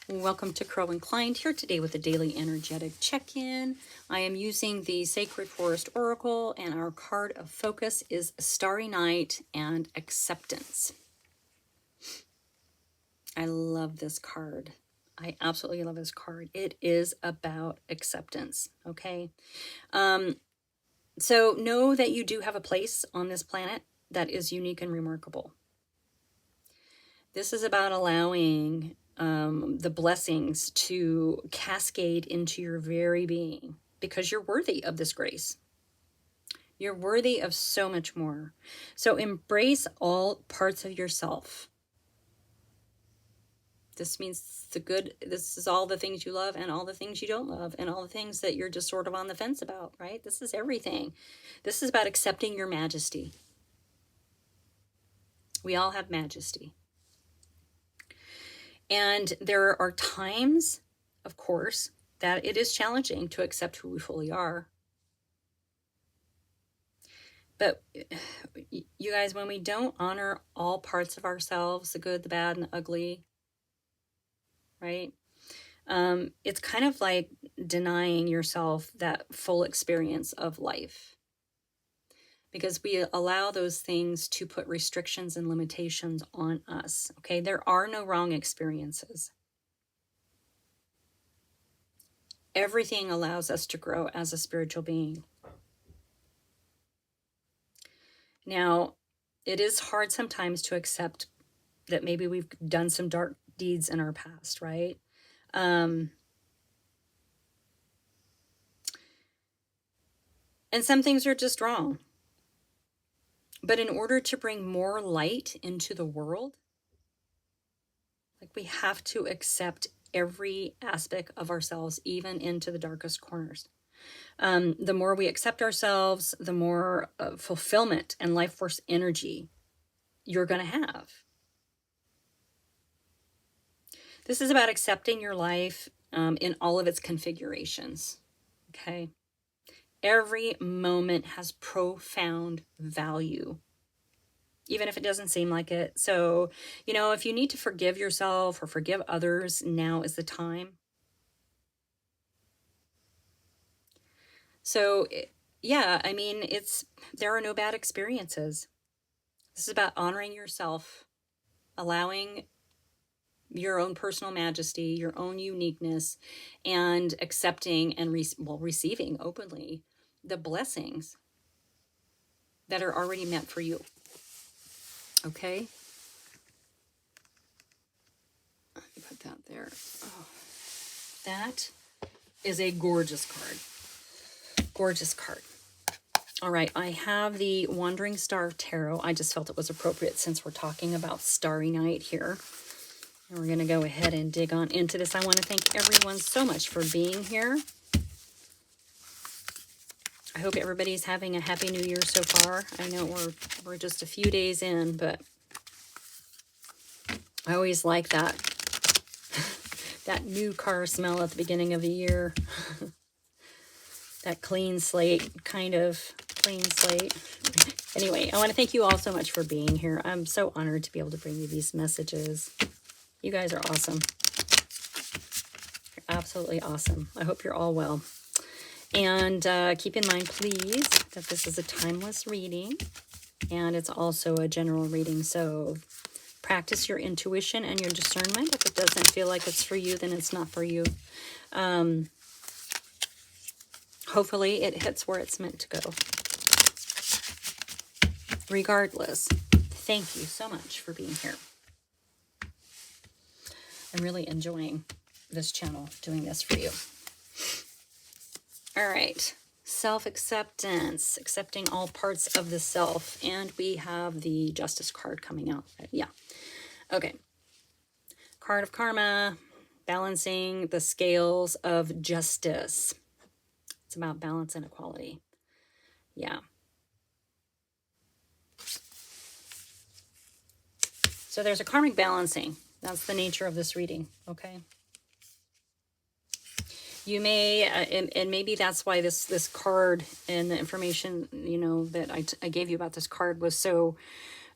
Welcome to Crow Inclined, here today with a daily energetic check-in. I am using the Sacred Forest Oracle, and our card of focus is Starry Night and Acceptance. I love this card. I absolutely love this card. It is about acceptance, okay? So know that you do have a place on this planet that is unique and remarkable. This is about allowing the blessings to cascade into your very being, because you're worthy of this grace. You're worthy of so much more. So embrace all parts of yourself. This means the good. This is all the things you love and all the things you don't love and all the things that you're just sort of on the fence about, right? This is everything. This is about accepting your majesty. We all have majesty. And there are times, of course, that it is challenging to accept who we fully are. But you guys, when we don't honor all parts of ourselves, the good, the bad, and the ugly, right? It's kind of like denying yourself that full experience of life, because we allow those things to put restrictions and limitations on us. Okay, there are no wrong experiences. Everything allows us to grow as a spiritual being. Now, it is hard sometimes to accept that maybe we've done some dark deeds in our past, right? And some things are just wrong. But in order to bring more light into the world, like, we have to accept every aspect of ourselves, even into the darkest corners. The more we accept ourselves, the more fulfillment and life force energy you're going to have. This is about accepting your life in all of its configurations. Okay. Every moment has profound value, even if it doesn't seem like it. So, if you need to forgive yourself or forgive others, now is the time. So, yeah, I mean, there are no bad experiences. This is about honoring yourself, allowing your own personal majesty, your own uniqueness, and accepting and receiving openly the blessings that are already meant for you. Okay? Let me put that there. Oh, that is a gorgeous card. Gorgeous card. All right, I have the Wandering Star Tarot. I just felt it was appropriate since we're talking about Starry Night here. And we're going to go ahead and dig on into this. I want to thank everyone so much for being here. I hope everybody's having a happy new year so far. I know we're just a few days in, but I always like that new car smell at the beginning of the year. That clean slate, kind of clean slate. Anyway, I want to thank you all so much for being here. I'm so honored to be able to bring you these messages. You guys are awesome. You're absolutely awesome. I hope you're all well. And keep in mind, please, that this is a timeless reading, and it's also a general reading. So practice your intuition and your discernment. If it doesn't feel like it's for you, then it's not for you. Hopefully it hits where it's meant to go. Regardless, thank you so much for being here. I'm really enjoying this channel, doing this for you. All right. Self-acceptance, accepting all parts of the self. And we have the Justice card coming out. Yeah. Okay. Card of Karma, balancing the scales of justice. It's about balance and equality. Yeah. So there's a karmic balancing. That's the nature of this reading, okay? You may, and maybe that's why this card and the information, that I gave you about this card was so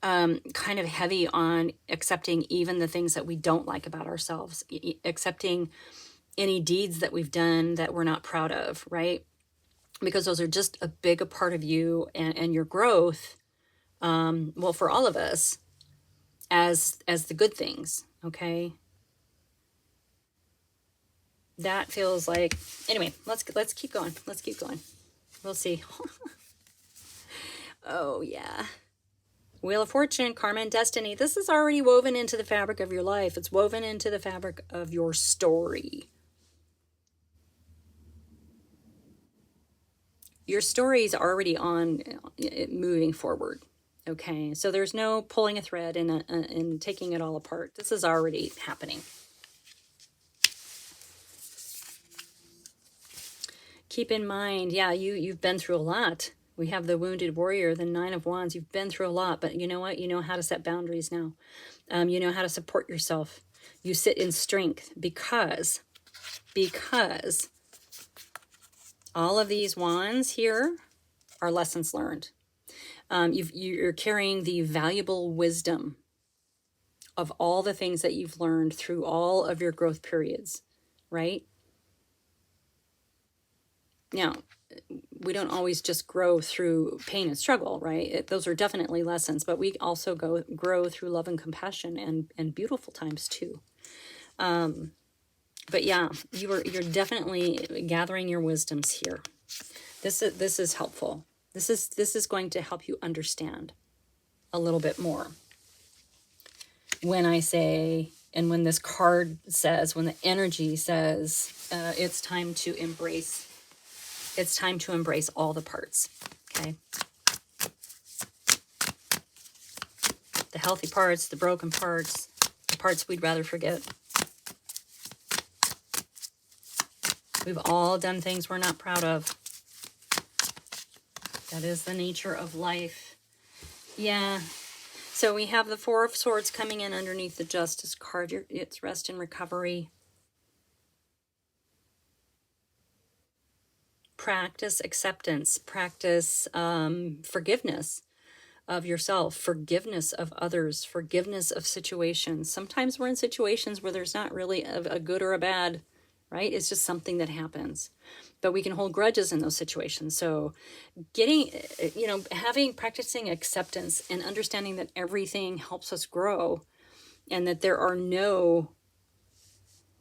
kind of heavy on accepting even the things that we don't like about ourselves, accepting any deeds that we've done that we're not proud of, right? Because those are just a big a part of you and your growth. Well, for all of us, as the good things, okay? That feels like, anyway, let's keep going. Let's keep going. We'll see. Oh yeah. Wheel of Fortune, Karma and Destiny. This is already woven into the fabric of your life. It's woven into the fabric of your story. Your story is already on, moving forward. Okay, so there's no pulling a thread and taking it all apart. This is already happening. Keep in mind, yeah, you've been through a lot. We have the Wounded Warrior, the Nine of Wands. You've been through a lot, but you know what? You know how to set boundaries now. You know how to support yourself. You sit in strength because all of these wands here are lessons learned. You're carrying the valuable wisdom of all the things that you've learned through all of your growth periods, right? Now, we don't always just grow through pain and struggle, right? Those are definitely lessons, but we also grow through love and compassion and beautiful times too. But yeah, you're definitely gathering your wisdoms here. This is helpful. This is going to help you understand a little bit more. When I say, and when this card says, when the energy says, it's time to embrace all the parts, okay? The healthy parts, the broken parts, the parts we'd rather forget. We've all done things we're not proud of. That is the nature of life. Yeah. So we have the Four of Swords coming in underneath the Justice card. It's rest and recovery. Practice acceptance. Practice forgiveness of yourself, forgiveness of others, forgiveness of situations. Sometimes we're in situations where there's not really a good or a bad, right? It's just something that happens. But we can hold grudges in those situations. So practicing acceptance and understanding that everything helps us grow and that there are no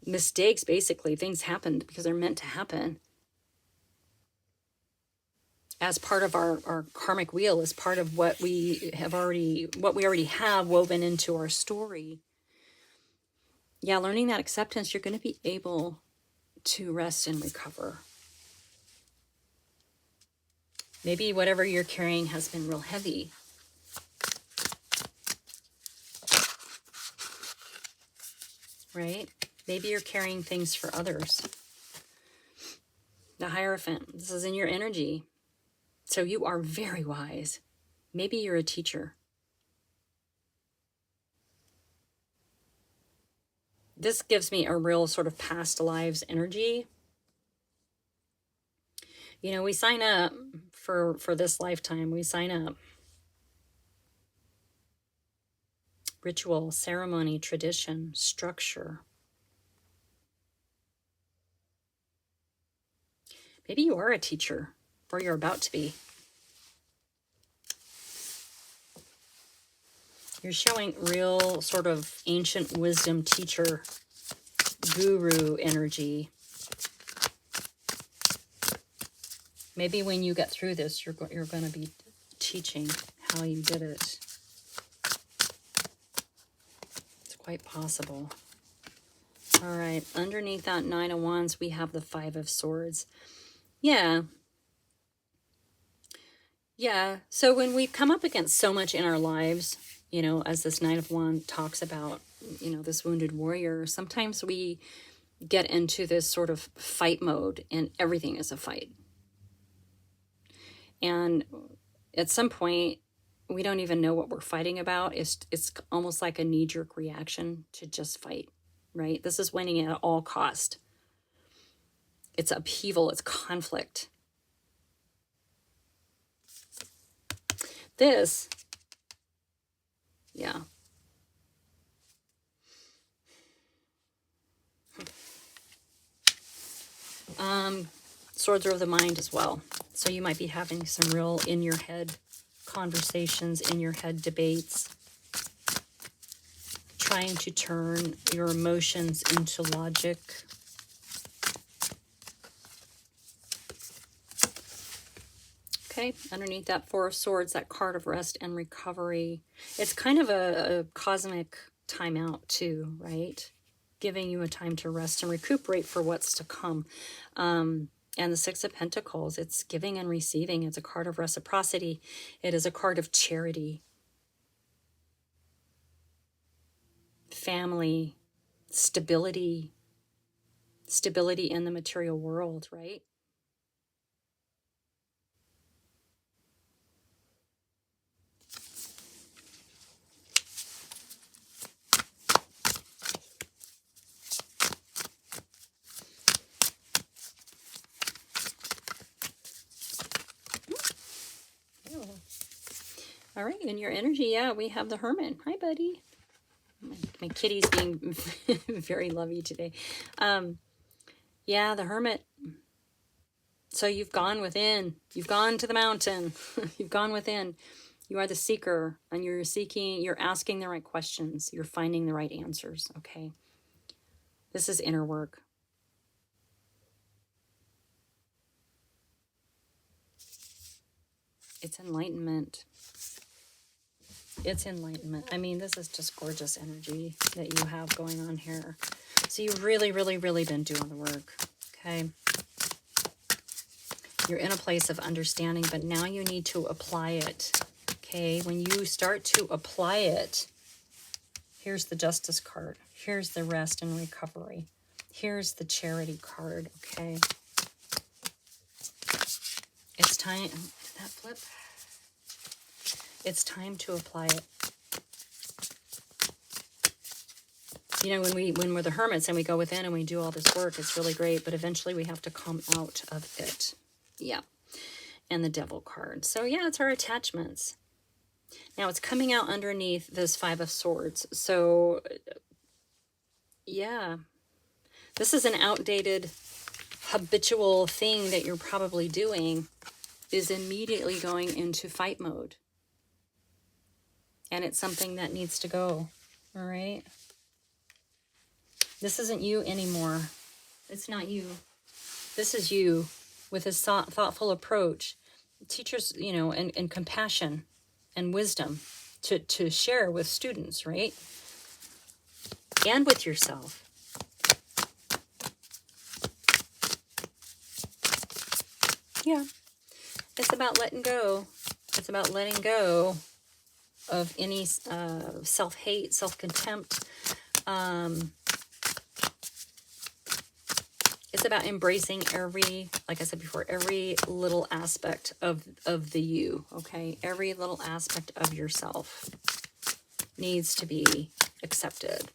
mistakes, basically. Things happen because they're meant to happen. As part of our karmic wheel, as part of what we already have woven into our story. Yeah, learning that acceptance, you're going to be able to rest and recover. Maybe whatever you're carrying has been real heavy. Right? Maybe you're carrying things for others. The Hierophant, this is in your energy. So you are very wise. Maybe you're a teacher. This gives me a real sort of past lives energy. You know, we sign up for this lifetime. We sign up. Ritual, ceremony, tradition, structure. Maybe you are a teacher, or you're about to be. You're showing real sort of ancient wisdom teacher, guru energy. Maybe when you get through this, you're going to be teaching how you did it. It's quite possible. All right, underneath that Nine of Wands, we have the Five of Swords. Yeah. Yeah, so when we come up against so much in our lives, you know, as this Nine of Wands talks about, you know, this wounded warrior, sometimes we get into this sort of fight mode and everything is a fight. And at some point, we don't even know what we're fighting about. It's almost like a knee-jerk reaction to just fight, right? This is winning at all cost. It's upheaval, it's conflict. This Yeah. Swords are of the mind as well. So you might be having some real in your head conversations, in your head debates, trying to turn your emotions into logic. Okay, underneath that Four of Swords, that card of rest and recovery. It's kind of a cosmic timeout too, right? Giving you a time to rest and recuperate for what's to come. And the Six of Pentacles, it's giving and receiving. It's a card of reciprocity. It is a card of charity, family, stability in the material world, right? All right, in your energy, yeah, we have the Hermit. Hi, buddy. My kitty's being very lovey today. Yeah, the Hermit. So you've gone within. You've gone to the mountain. You've gone within. You are the seeker, and you're seeking, you're asking the right questions. You're finding the right answers, okay? This is inner work. It's enlightenment. It's enlightenment. I mean, this is just gorgeous energy that you have going on here. So you've really, really, really been doing the work, okay? You're in a place of understanding, but now you need to apply it, okay? When you start to apply it, here's the Justice card. Here's the rest and recovery. Here's the Charity card, okay? It's time, did that flip? It's time to apply it. You know, when we're the hermits and we go within and we do all this work, it's really great, but eventually we have to come out of it. Yeah. And the Devil card. So yeah, it's our attachments. Now it's coming out underneath this Five of Swords. So yeah, this is an outdated, habitual thing that you're probably doing, is immediately going into fight mode. And it's something that needs to go. All right. This isn't you anymore. It's not you. This is you with this thoughtful approach. Teachers, you know, and compassion and wisdom to share with students, right? And with yourself. Yeah. It's about letting go. It's about letting go of any self-hate, self-contempt. It's about embracing every, like I said before, every little aspect of the you, okay? Every little aspect of yourself needs to be accepted.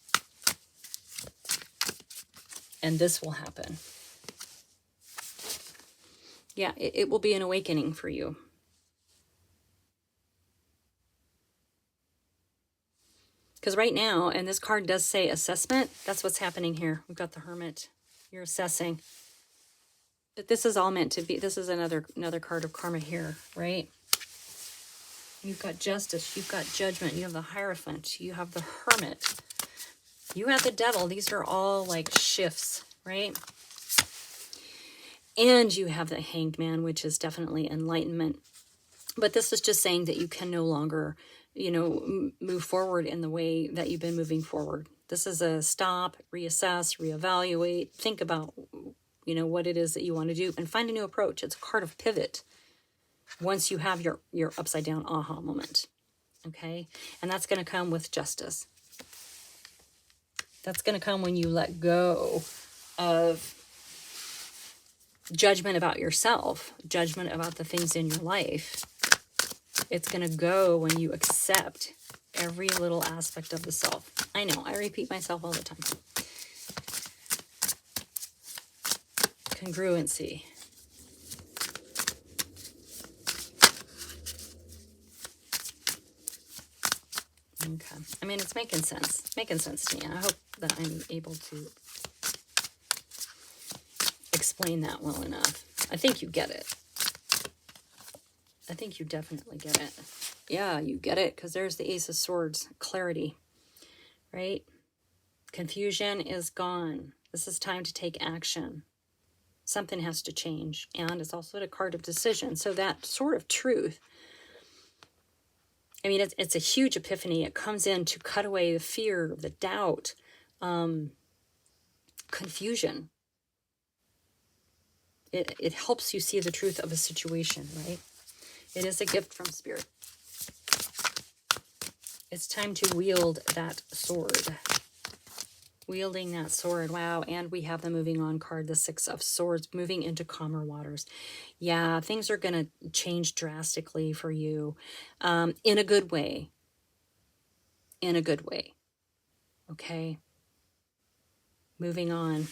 And this will happen. Yeah, it will be an awakening for you. Because right now, and this card does say assessment, that's what's happening here. We've got the Hermit. You're assessing. But this is all meant to be, this is another card of karma here, right? You've got justice, you've got judgment, you have the Hierophant, you have the Hermit, you have the Devil. These are all like shifts, right? And you have the Hanged Man, which is definitely enlightenment. But this is just saying that you can no longer, you know, move forward in the way that you've been moving forward. This is a stop, reassess, reevaluate, think about, you know, what it is that you want to do and find a new approach. It's a card of pivot once you have your upside down aha moment. Okay. And that's going to come with justice. That's going to come when you let go of judgment about yourself, judgment about the things in your life. It's going to go when you accept every little aspect of the self. I know, I repeat myself all the time. Congruency. Okay. I mean, it's making sense. It's making sense to me. I hope that I'm able to explain that well enough. I think you get it. I think you definitely get it. Yeah, you get it, because there's the Ace of Swords. Clarity, right? Confusion is gone. This is time to take action. Something has to change. And it's also a card of decision. So that sort of truth, I mean, it's a huge epiphany. It comes in to cut away the fear, the doubt, confusion. It helps you see the truth of a situation, right? It is a gift from Spirit. It's time to wield that sword. Wielding that sword. Wow. And we have the moving on card, the Six of Swords, moving into calmer waters. Yeah, things are going to change drastically for you, in a good way. In a good way. Okay. Moving on.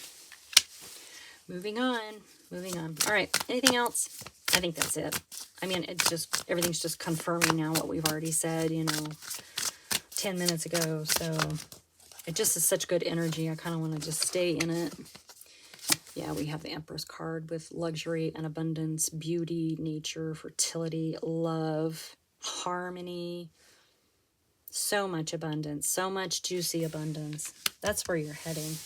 Moving on. Moving on. All right. Anything else? I think that's it. I mean, it's just, everything's just confirming now what we've already said, 10 minutes ago. So it just is such good energy. I kind of want to just stay in it. Yeah, we have the Empress card with luxury and abundance, beauty, nature, fertility, love, harmony. So much abundance, so much juicy abundance. That's where you're heading.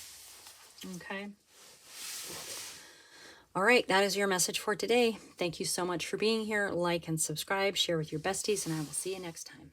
Okay. All right, that is your message for today. Thank you so much for being here. Like and subscribe, share with your besties, and I will see you next time.